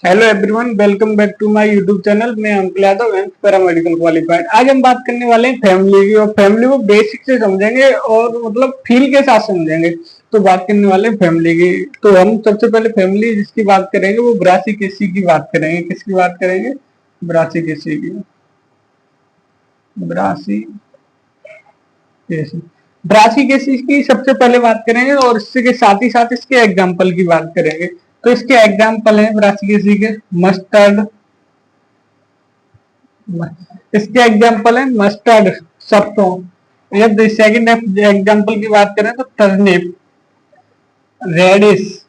Hello everyone, welcome back to my YouTube channel. मैं Ankit Yadav, paramedical qualified. आज हम बात करने वाले हैं फैमिली की, और फैमिली को बेसिक से समझेंगे और मतलब फील के साथ समझेंगे। तो बात करने वाले हैं फैमिली की। तो हम सबसे पहले फैमिली जिसकी बात करेंगे वो ब्रासिकेसी की बात करेंगे। किसकी बात करेंगे? ब्रासिकेसी की। ब्रासिकेसी ब्रासिकेसी की सबसे पहले बात करेंगे, और इसके साथ ही साथ इसके एग्जाम्पल की बात करेंगे। तो इसके एग्जाम्पल है ब्रासिकेसी के मस्टर्ड, इसके एग्जाम्पल है मस्टर्ड, सरसों। जब सेकंड एग्जाम्पल की बात करें तो टर्निप, रेडिश।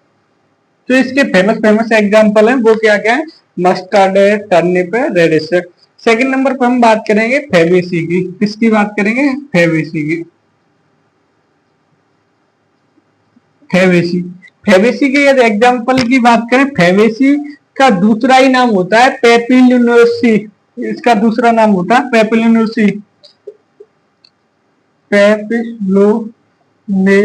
तो इसके फेमस फेमस एग्जाम्पल हैं, वो क्या क्या है? मस्टर्ड है, टर्निप है, रेडिश है। सेकंड नंबर पर हम बात करेंगे फेबेसी की। किसकी बात करेंगे? फेबेसी की। फेबेसी फेबेसी के यदि एग्जाम्पल की बात करें, फेबेसी का दूसरा ही नाम होता है पेपिलोनेसी। इसका दूसरा नाम होता है पेपिलोनेसी। पेपिलोने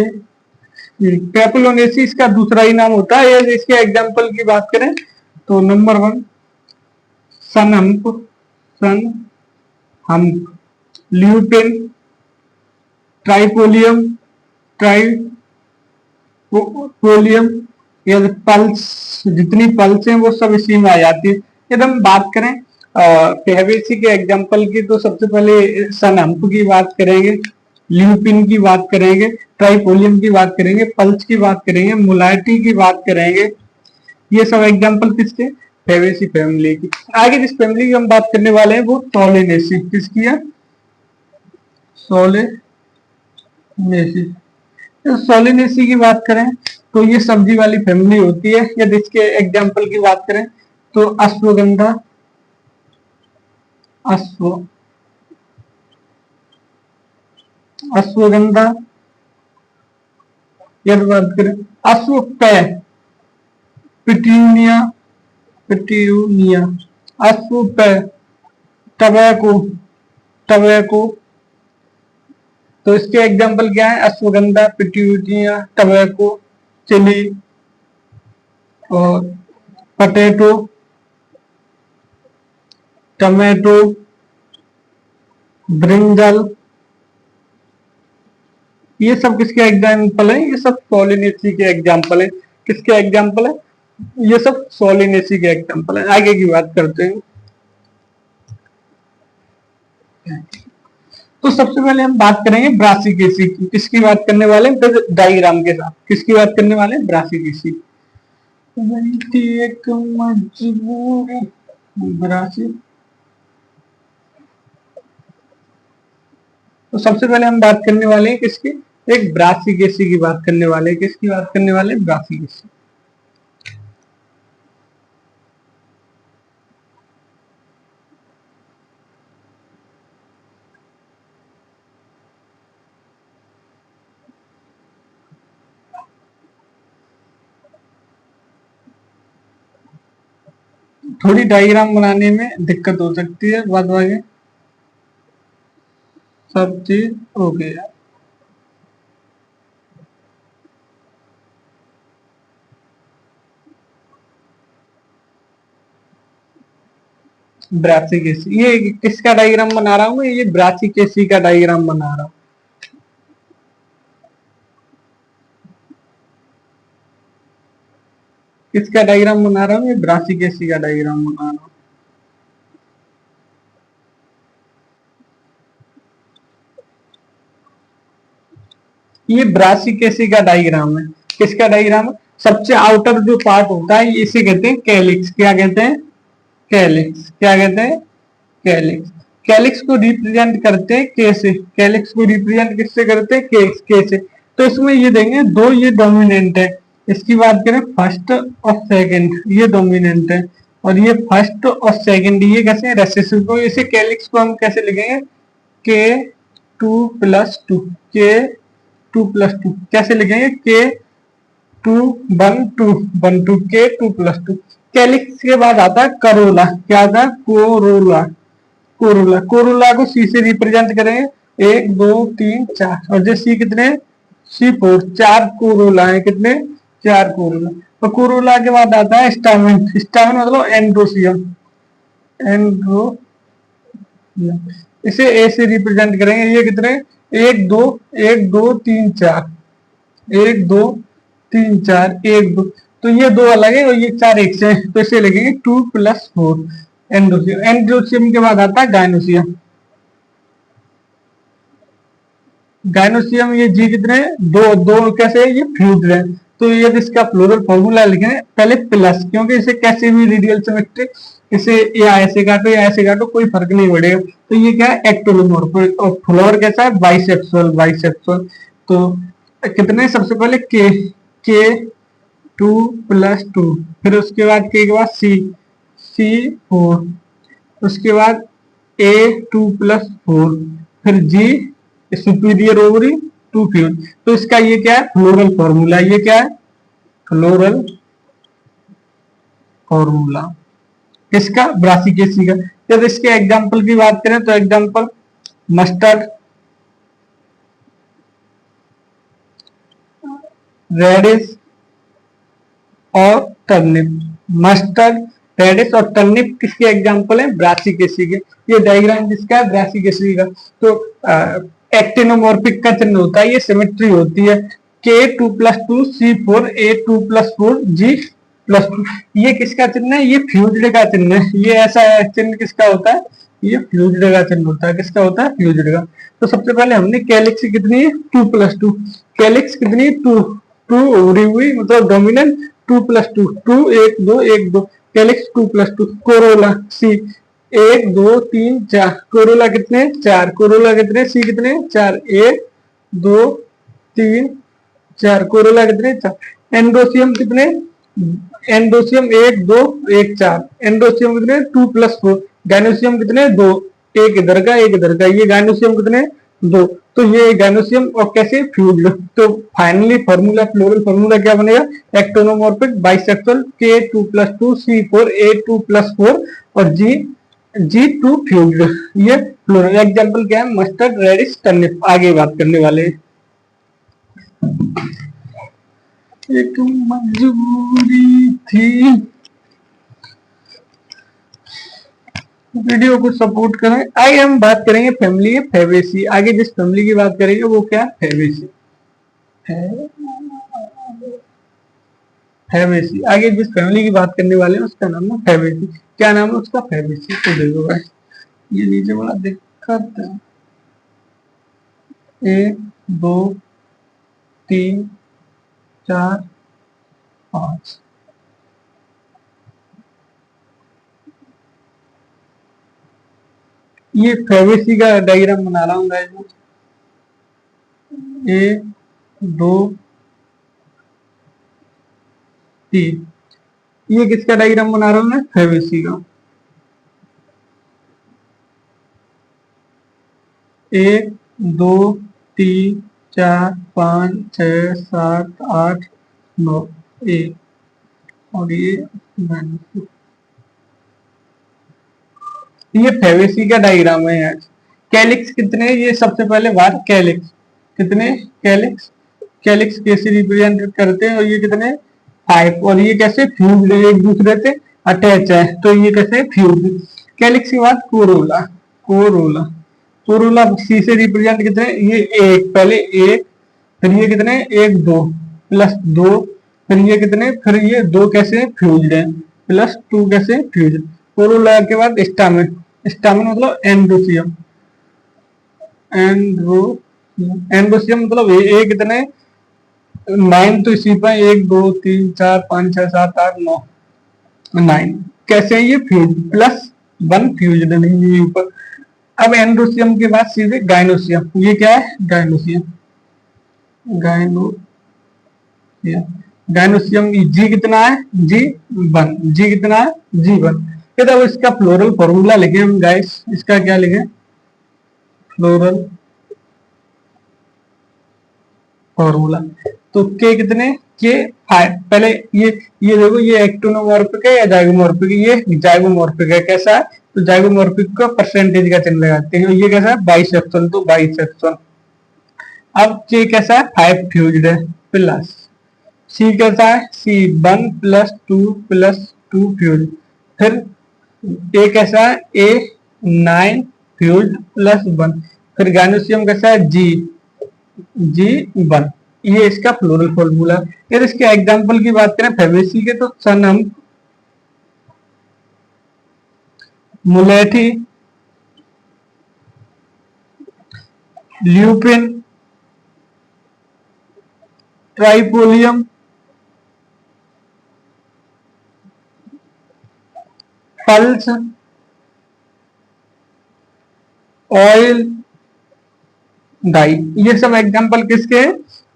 पेपिलोनेसी इसका दूसरा ही नाम होता है। यदि इसके एग्जाम्पल की बात करें तो नंबर 1 सनहम्प, ल्यूपिन, ट्राइपोलियम, ट्राइपोलियम, या पल्स। जितनी पल्स हैं वो सब इसी में आ जाती है। यदि हम बात करें फेबेसी के एग्जाम्पल की, तो सबसे पहले सनहम्प की बात करेंगे, ल्यूपिन की बात करेंगे, ट्राइपोलियम की बात करेंगे, पल्स की बात करेंगे, मुलाइटी की बात करेंगे। ये सब एग्जाम्पल किसके? फेबेसी फैमिली की। आगे जिस फैमिली की हम बात करने वाले हैं वो सोलेनेसी। किसकी है? सोलेनेसी। सोलेनेसी की बात करें तो ये सब्जी वाली फैमिली होती है। यदि इसके एग्जाम्पल की बात करें तो अश्वगंधा, अश्व अश्वगंधा। यदि बात करें अश्व पिट्यूनिया, पिट्यूनिया, अश्व टबैको, टबैको। तो इसके एग्जाम्पल क्या है? अश्वगंधा, पिट्यूनिया, टबैको, चिली और पटेटो, टमेटो, ब्रिंजल। ये सब किसके एग्जाम्पल है? ये सब सोलिनेसी के एग्जाम्पल है। किसके एग्जाम्पल है? ये सब सोलिनेसी के एग्जाम्पल है। आगे की बात करते हैं। तो सबसे पहले हम बात करेंगे ब्रासिकेसी की। किसकी बात करने वाले हैं? डायग्राम के साथ। किसकी बात करने वाले हैं? ब्रासिकेसी। एक मजबूरी ब्रासी। तो सबसे पहले हम बात करने वाले हैं किसकी? एक ब्रासिकेसी की बात करने वाले हैं। किसकी बात करने वाले हैं? ब्रासिकेसी। थोड़ी डायग्राम बनाने में दिक्कत हो सकती है, बाद में सब चीज हो गया। ब्रासिकेसी, ये किसका डायग्राम बना रहा हूँ? ये ब्रासिकेसी का डायग्राम बना रहा हूँ। किसका डायग्राम बना रहा हूँ? ये ब्रासिकेसी का डायग्राम बना रहा हूँ। ये ब्रासिकेसी का डायग्राम है। किसका डायग्राम है? सबसे आउटर जो पार्ट होता है इसे कहते हैं कैलिक्स। क्या कहते हैं? कैलिक्स। क्या कहते हैं? कैलिक्स। कैलिक्स को रिप्रेजेंट करते हैं के से। कैलिक्स को रिप्रेजेंट किससे करते हैं? के से। तो इसमें ये देंगे दो, ये डोमिनेंट है। इसकी बात करें फर्स्ट और सेकंड, ये डोमिनेंट है। और ये फर्स्ट और सेकंड ये कैसे? रेसेसिव। तो इसे कैलिक्स को हम कैसे लिखेंगे? K2+2, K2+2 कैसे लिखेंगे? K2 1 2 कैलिक्स के बाद आता है करोला। क्या आता है? कोरोला। कोरोला, कोरोला को सी से रिप्रेजेंट करेंगे। 1 2 3 4, और जो सी कितने? C4। 4 कोरोला है। कितने? 4 कोरोला। और कोरोला के बाद आता है स्टामिन। स्टामिन मतलब एंड्रोसियम। एंड्रो इसे ए से रिप्रेजेंट करेंगे। ये कितने, एक दो, एक दो तीन चार, एक दो तीन चार, एक दो, तो ये दो अलग है और ये चार एक से, तो इसे लिखेंगे 2+4 एंड्रोसियम। एंड्रोसियम के बाद आता है गायनोसियम। गायनोसियम ये जी कितने, दो दो कैसे है, ये फ्यूज्ड है। तो ये इसका फ्लोरल फॉर्मूला लिखें पहले प्लस, क्योंकि इसे कैसे भी रेडियल सिमेट्रिक, इसे या ऐसे काटो या ऐसे काटो कोई फर्क नहीं पड़ेगा। तो ये क्या है, एक्टोनोमॉर्फिक। और फ्लोर कैसा है, बाइसेक्सुअल। बाइसेक्सुअल तो कितने, सबसे पहले के 2+2, फिर उसके बाद के बाद C4, उसके बाद A2+4, फिर G सुपीरियर ओवरी 2 फ्यूज। तो इसका ये क्या है, फ्लोरल फॉर्मूला। ये क्या है, फ्लोरल फॉर्मूला किसका, ब्रासिकेसी का। जब इसके एग्जांपल की बात करें तो एग्जांपल मस्टर्ड, रेडिश और टर्निप। मस्टर्ड, रेडिश और टर्निप किसके एग्जांपल है, ब्रासिकेसी के। ये डायग्राम जिसका है ब्रासिकेसी का। तो एक्टिनोमॉर्फिक का चिन्ह होता है, ये सिमेट्री होती है। K2+2 C4 A2+4 G+2। ये किसका चिन्ह है, ये फ्यूज्ड का चिन्ह है। ये ऐसा चिन्ह किसका होता है, ये फ्यूज्ड का चिन्ह होता है। किसका होता है, फ्यूज्ड का। तो सबसे पहले हमने कैलिक्स कितनी है, 2+2। कैलिक्स कितनी, 2 उभरी हुई मतलब डोमिनेंट, 2+2, 2 1 2 1 2, कैलिक्स 2+2। कोरोला सी 1 2 3 4, कोरोला कितने, 4, कोरोला कितने, सी कितने 4, 1 2 3 4, कोरोला कितने 4। एंडोसियम कितने, एंडोसियम 1 2 1 4, एंडोसियम कितने 2+4। गायनोसियम कितने, 2, एक इधर का एक इधर का, ये गायनोसियम कितने 2। तो ये गायनोसियम और कैसे फ्यूज्ड। तो फाइनली फॉर्मूला, फ्लोरल फॉर्मूला क्या बनेगा, एक्टोनोमॉर्फिक बाइसेक्सुअल K2+2 C4 A2+4 और G2 फ्यूज्ड। ये फ्लोरल। एग्जांपल क्या है, मस्टर्ड, रेडिश, टर्निप। आगे बात करने वाले एक मजबूरी थी, वीडियो को सपोर्ट करें। आगे हम बात करेंगे फैमिली फेबेसी। आगे जिस फैमिली की बात करेंगे वो क्या, फेबेसी। फेबेसी, आगे जिस फैमिली की बात करने वाले हैं उसका नाम है फेबेसी। क्या नाम है उसका, फेबेसी। तो देखो भाई, ये नीचे बड़ा दिक्कत है, 1 2 3 4 5, ये फेबेसी का डायग्राम बना रहा हूँ गाइस। 1 2 3, ये किसका डायग्राम बना रहा हूँ मैं, फेबेसी का। 1 2 3 4 5 6 7 8 9 1, और ये फेबेसी का डायग्राम है यार। कैलिक्स कितने, ये सबसे पहले बात, कैलिक्स कितने, कैलिक्स, कैलिक्स कैसे रिप्रेजेंट करते हैं, और ये कितने 5, और ये कैसे फ्यूज्ड है, एक दूसरे से अटैच है, तो ये कैसे फ्यूज्ड। कैलिक्स के बाद कोरोला। कोरोला, कोरोला सी से रिप्रेजेंट कितने, ये एक, पहले एक, फिर ये कितने 1 2 +2, फिर ये कितने, फिर ये 2 कैसे फ्यूज्ड है, +2 कैसे फ्यूज्ड। कोरोला के बाद स्टामिन। स्टामिन मतलब एंडोसियम। एंड्रो एंडोसियम मतलब ये कितने 9, तो इसी पर 1 2 3 4 5 6 7 8 9, 9 कैसे है, ये फ्यूज, +1 फ्यूज नहीं है ऊपर। अब एंड्रोसियम के बाद सीधे गायनोसियम। ये क्या है, गायनोसियम। गायनोसियम जी कितना है, G1, जी कितना है, G1। तो इसका फ्लोरल फॉर्मूला लिखे हम गाइस, इसका क्या लिखे, फ्लोरल फॉर्मूला। तो के कितने, के 5, पहले ये देखो, ये एक्टोनोमॉर्फिक है या जाइगोमॉर्फिक है, ये जाइगोमॉर्फिक है। कैसा है, तो जाइगोमॉर्फिक का परसेंटेज का चिन्ह लगाते हैं। ये कैसा है, बाइसेक्सुअल, तो बाइसेक्सुअल। अब के कैसा है, 5 फ्यूज्ड है, प्लस सी कैसा है, सी 1+2+2 फ्यूज। फिर ए कैसा है, ए 9 फ्यूज +1। फिर गैनोसियम कैसा है, जी 1। ये इसका फ्लोरल फॉर्मूला। फिर इसके एग्जाम्पल की बात करें फेबेसी के, तो सन हम मुलेठी, ल्यूपिन, ट्राइपोलियम, पल्स, ऑयल, डाई, ये सब एग्जांपल किसके हैं,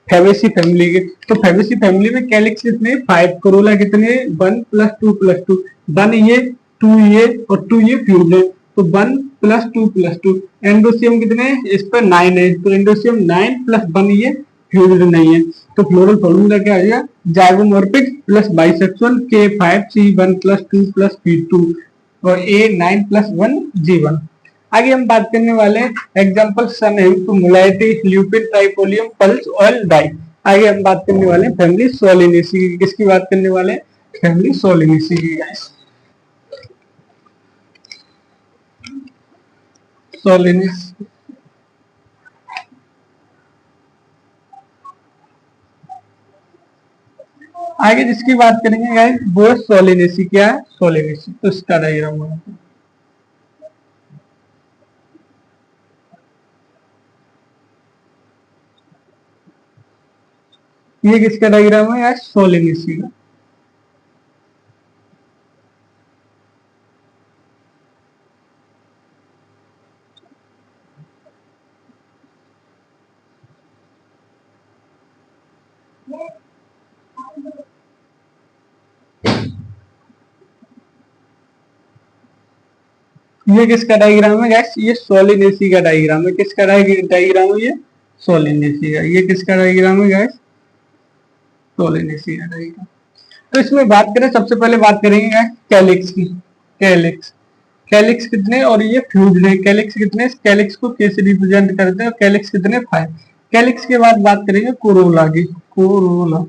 फेबेसी फैमिली के। तो फेबेसी फैमिली में कैलिक्स कितने, 5, कोरोला कितने, 1+2+2, 1 ये 2 ये और 2 ये फ्यूज है, तो 1+2+2। एंडोसियम कितने, इस पर 9 है, तो एंडोसियम 9+1 ये फ्यूज नहीं है। तो फ्लोरल फॉर्मूला क्या आ गया, जाइगोमॉर्फिक प्लस बाइसेक्सुअल K5C1+2+P2 और A9+1G1। आगे हम बात करने वाले हैं एग्जाम्पल सन है तो मुलाइटी, ल्यूपिन, ट्राइपोलियम, पल्स, ऑयल, डाई। आगे हम बात करने वाले हैं फैमिली सोलिनेसी की। किसकी बात करने वाले हैं, फैमिली सोलिनेसी की। सोलिनेस, आगे जिसकी बात करेंगे गाइस वो सोलिनेसी। क्या है, सोलिनेसी, तो इसका डायग्राम होगा, ये किसका डायग्राम है यार, सोलिनेसी का। ये किसका डायग्राम है गैस, ये सोलिनेसी का डायग्राम है। किसका डायग्राम है, ये सोलिनेसी का। ये किसका डायग्राम है गैस, सोलिनेसी का डायग्राम। तो इसमें बात करें, सबसे पहले बात करेंगे गैस कैलिक्स की। कैलिक्स, कैलिक्स कितने और ये फ्यूज्ड है। कैलिक्स कितने, कैलिक्स को के से रिप्रेजेंट करते हैं और कैलिक्स कितने, 5। कैलिक्स के बाद बात करेंगे कोरोला की। कोरोला,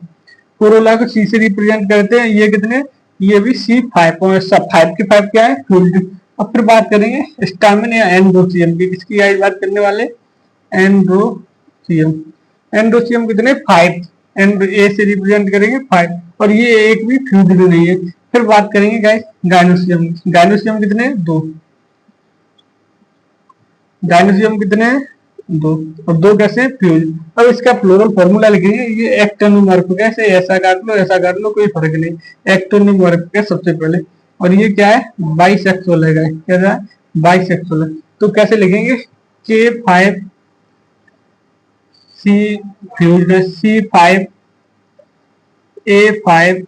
कोरोला को सी से रिप्रेजेंट करते हैं, ये कितने, ये भी C5 और सब 5 के 5 क्या है, फ्यूज्ड। अब फिर बात करेंगे स्टामिन या एंड्रोसियम की। किसकी आज बात करने वाले, एंड्रोसियम। एंड्रोसियम कितने, 5, एंड ए से रिप्रेजेंट करेंगे 5 और ये एक भी फ्यूज्ड नहीं है। फिर बात करेंगे गाइस गाइनोसियम। गाइनोसियम कितने, 2। गाइनोसियम कितने, 2 और 2 कैसे, फ्यूज। अब इसका फ्लोरल फॉर्मूला लिखेंगे, ये एक्टोनोमॉर्फिक है, ऐसा काट लो कोई फर्क नहीं। एक्टोनोमॉर्फिक है सबसे पहले, और ये क्या है, बाइसेक्सुअल है। क्या है, बाइसेक्सुअल है। तो कैसे लिखेंगे, K5C फ्यूज है, C5A5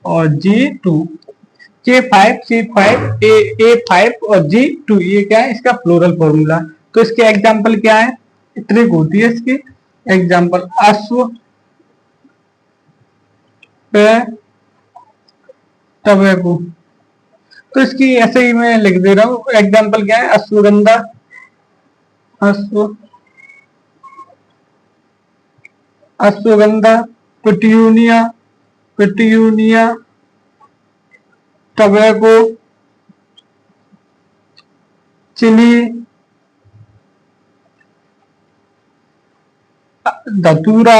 और G2। K5C5A5 और G2, ये क्या है, इसका फ्लोरल फॉर्मूला। तो इसके एग्जाम्पल क्या है, ट्रिक होती है इसकी। एग्जाम्पल अश्व, टबैको। तो इसकी ऐसे ही मैं लिख दे रहा हूँ। एग्जाम्पल क्या है, अश्वगंधा, अश्व ashwagandha, petunia, petunia, tobacco, chilli, datura,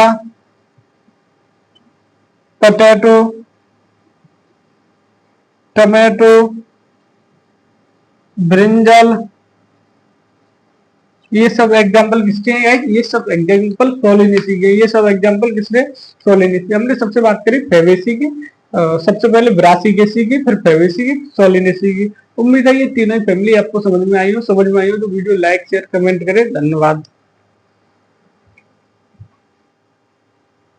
potato, tomato, brinjal. ये सब एग्जाम्पल किसके हैं, ये सब एग्जाम्पल सोलिनेसी के। ये सब एग्जाम्पल किसने, सोलिनेसी। हमने सबसे बात करी फेबेसी की, सबसे पहले ब्रासिकेसी की, फिर फेबेसी की, सोलिनेसी की। उम्मीद है ये तीनों फैमिली आपको समझ में आई हो। समझ में आई हो तो वीडियो लाइक शेयर कमेंट करें। धन्यवाद।